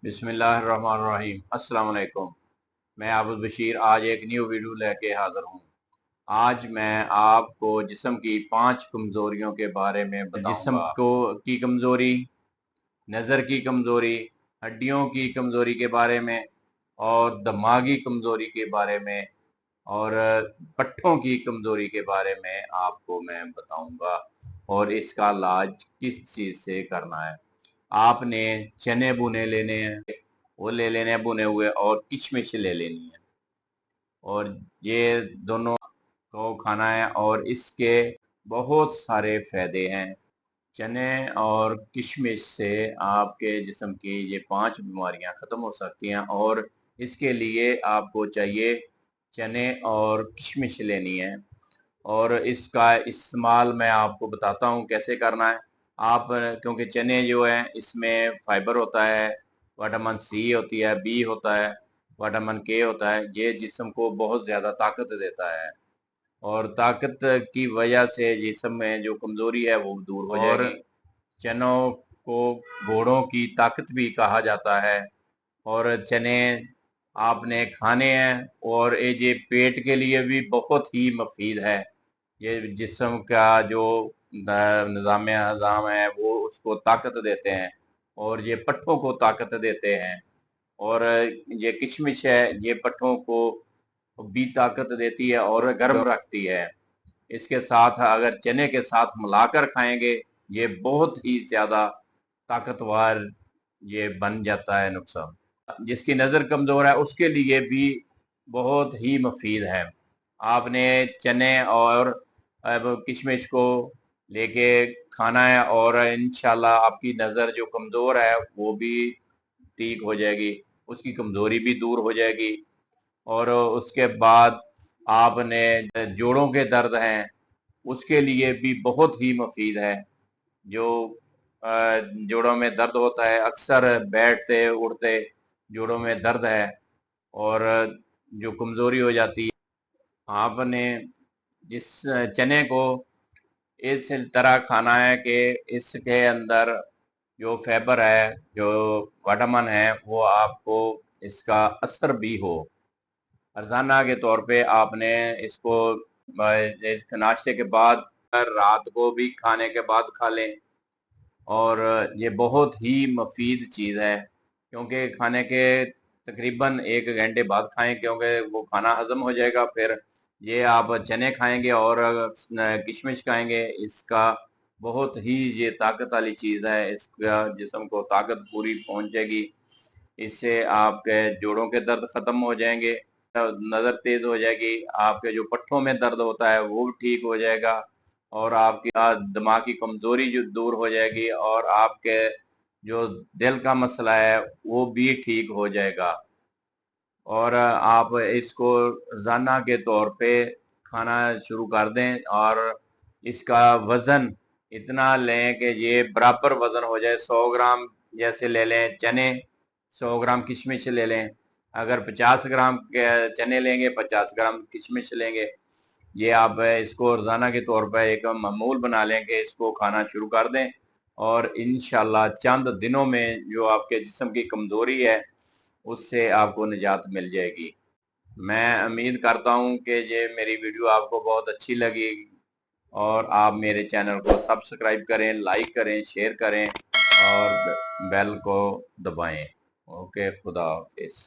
बिस्मिल्लाहिर्रहमानिर्रहीम। अस्सलाम वालेकुम। मैं आबुद बशीर आज एक न्यू वीडियो लेके हाजिर हूँ। आज मैं आपको जिस्म की 5 कमज़ोरियों के बारे में बताऊंगा। जिस्म को की कमज़ोरी, नज़र की कमज़ोरी, हड्डियों की कमज़ोरी के बारे में और दिमागी कमज़ोरी के बारे में और पट्ठों की कमज़ोरी के बारे में आपको मैं बताऊंगा और इसका इलाज किस चीज़ से करना है। आपने चने भुने लेने हैं, वो ले लेने हैं भुने हुए, और किशमिश ले लेनी है, और ये दोनों को खाना है और इसके बहुत सारे फायदे हैं। चने और किशमिश से आपके जिस्म की ये 5 बीमारियां ख़त्म हो सकती हैं, और इसके लिए आपको चाहिए चने और किशमिश लेनी है। और इसका इस्तेमाल मैं आपको बताता हूँ कैसे करना है। आप क्योंकि चने जो हैं इसमें फाइबर होता है, विटामिन सी होती है, बी होता है, विटामिन के होता है, ये जिस्म को बहुत ज़्यादा ताकत देता है, और ताकत की वजह से जिस्म में जो कमज़ोरी है वो दूर हो जाएगी। और चनों को घोड़ों की ताकत भी कहा जाता है, और चने आपने खाने हैं, और ये पेट के लिए भी बहुत ही मुफीद है। ये जिस्म का जो निज़ाम हज़ाम है वो उसको ताकत देते हैं, और ये पट्ठों को ताकत देते हैं। और ये किशमिश है, ये पट्ठों को भी ताकत देती है और गर्म रखती है। इसके साथ अगर चने के साथ मिलाकर खाएंगे, ये बहुत ही ज़्यादा ताकतवर ये बन जाता है नुस्खा। जिसकी नज़र कमज़ोर है उसके लिए भी बहुत ही मुफीद है। आपने चने और अब किशमिश को लेके खाना है, और इंशाल्लाह आपकी नज़र जो कमज़ोर है वो भी ठीक हो जाएगी, उसकी कमज़ोरी भी दूर हो जाएगी। और उसके बाद आपने जोड़ों के दर्द हैं उसके लिए भी बहुत ही मुफीद है। जो जोड़ों में दर्द होता है, अक्सर बैठते उठते जोड़ों में दर्द है और जो कमज़ोरी हो जाती है, आपने जिस चने को इस तरह खाना है कि इसके अंदर जो फाइबर है, जो विटामिन है, वो आपको इसका असर भी हो। रोजाना के तौर पे आपने इसको नाश्ते के बाद, रात को भी खाने के बाद खा लें, और ये बहुत ही मुफीद चीज़ है, क्योंकि खाने के तकरीबन 1 घंटे बाद खाएं, क्योंकि वो खाना हजम हो जाएगा। फिर ये आप चने खाएंगे और किशमिश खाएंगे, इसका बहुत ही ये ताकत वाली चीज़ है, इसका जिस्म को ताकत पूरी पहुंच जाएगी। इससे आपके जोड़ों के दर्द ख़त्म हो जाएंगे, नज़र तेज़ हो जाएगी, आपके जो पट्ठों में दर्द होता है वो भी ठीक हो जाएगा, और आपकी दिमाग की कमज़ोरी जो दूर हो जाएगी, और आपके जो दिल का मसला है वो भी ठीक हो जाएगा। और आप इसको रोज़ाना के तौर पे खाना शुरू कर दें, और इसका वज़न इतना लें कि ये बराबर वज़न हो जाए। 100 ग्राम जैसे ले लें चने, 100 ग्राम किशमिश ले लें। अगर 50 ग्राम के चने लेंगे, 50 ग्राम किशमिश लेंगे। ये आप इसको रोज़ाना के तौर पर एक मामूल बना लें कि इसको खाना शुरू कर दें, और इंशाल्लाह चंद दिनों में जो आपके जिस्म की कमज़ोरी है उससे आपको निजात मिल जाएगी। मैं उम्मीद करता हूँ कि ये मेरी वीडियो आपको बहुत अच्छी लगी, और आप मेरे चैनल को सब्सक्राइब करें, लाइक करें, शेयर करें, और बेल को दबाएं। ओके, खुदा हाफिज़।